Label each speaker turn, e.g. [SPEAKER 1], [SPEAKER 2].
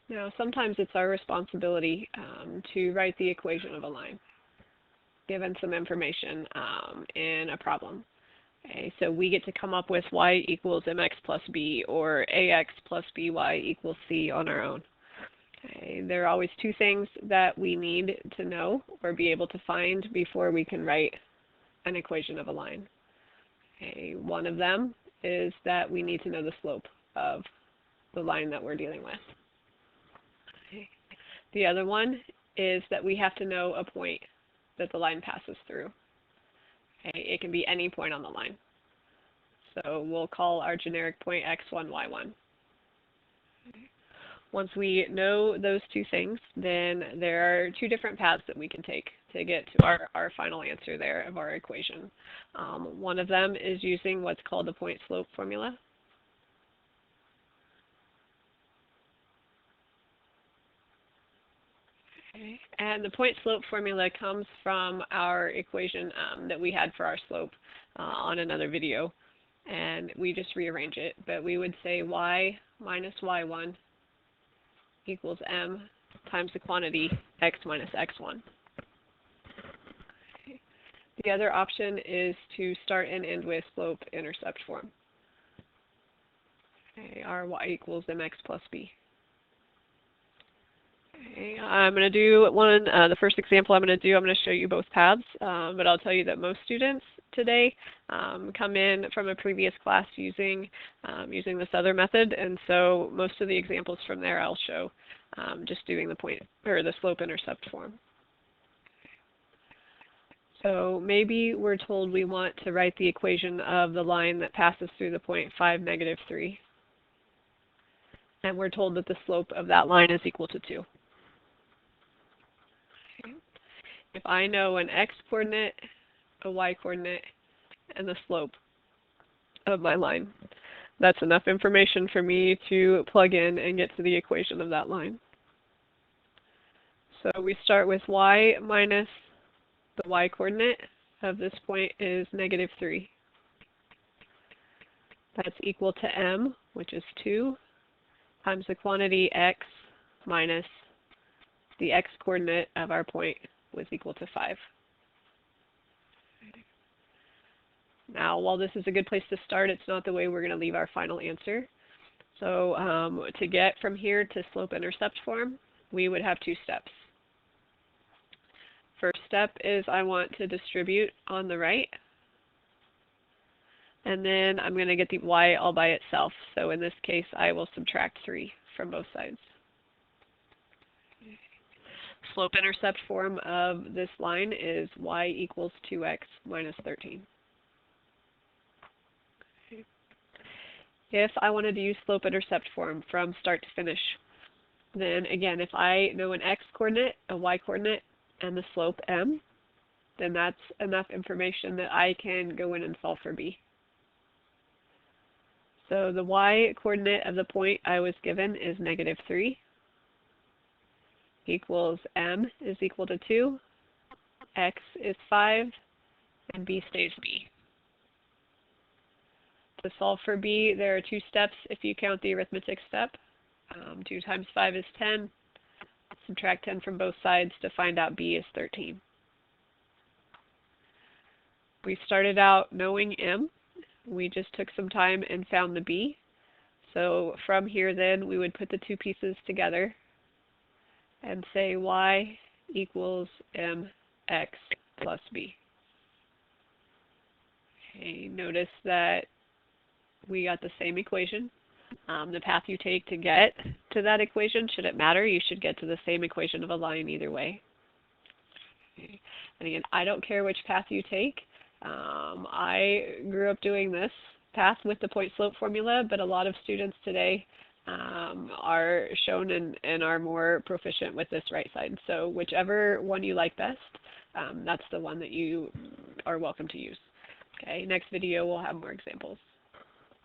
[SPEAKER 1] Now, sometimes it's our responsibility to write the equation of a line, given some information in a problem. Okay, so we get to come up with y equals mx plus b or ax plus by equals c on our own. Okay, there are always two things that we need to know or be able to find before we can write an equation of a line. Okay, one of them is that we need to know the slope of the line that we're dealing with. Okay. The other one is that we have to know a point that the line passes through. Okay, it can be any point on the line. So we'll call our generic point x1, y1. Okay. Once we know those two things, then there are two different paths that we can take to get to our final answer there of our equation. One of them is using what's called the point-slope formula. Okay. And the point-slope formula comes from our equation that we had for our slope on another video. And we just rearrange it. But we would say y minus y1 equals m times the quantity x minus x1. Okay. The other option is to start and end with slope-intercept form. Okay, our y equals mx plus b. Okay, I'm going to do the first example I'm going to show you both paths, but I'll tell you that most students today come in from a previous class using this other method, and so most of the examples from there I'll show just doing the slope-intercept form. So maybe we're told we want to write the equation of the line that passes through the point 5, negative 3, and we're told that the slope of that line is equal to 2. If I know an x-coordinate, a y-coordinate, and the slope of my line, that's enough information for me to plug in and get to the equation of that line. So we start with y minus the y-coordinate of this point is negative 3. That's equal to m, which is 2, times the quantity x minus the x-coordinate of our point was equal to 5. Now, while this is a good place to start, it's not the way we're going to leave our final answer. So to get from here to slope-intercept form, we would have two steps. First step is I want to distribute on the right, and then I'm going to get the y all by itself. So in this case, I will subtract 3 from both sides. Slope-intercept form of this line is y equals 2x minus 13. Okay. If I wanted to use slope-intercept form from start to finish, then again, if I know an x-coordinate, a y-coordinate, and the slope m, then that's enough information that I can go in and solve for b. So the y-coordinate of the point I was given is negative 3. Equals m is equal to 2, x is 5, and b stays b. To solve for b, there are two steps if you count the arithmetic step. 2 times 5 is 10. Subtract 10 from both sides to find out b is 13. We started out knowing m. We just took some time and found the b. So from here then, we would put the two pieces together and say y equals mx plus b. Okay, notice that we got the same equation. The path you take to get to that equation, should it matter, you should get to the same equation of a line either way. Okay. And again, I don't care which path you take. I grew up doing this path with the point-slope formula, but a lot of students today are shown and are more proficient with this right side. So whichever one you like best, that's the one that you are welcome to use. Okay, next video we'll have more examples.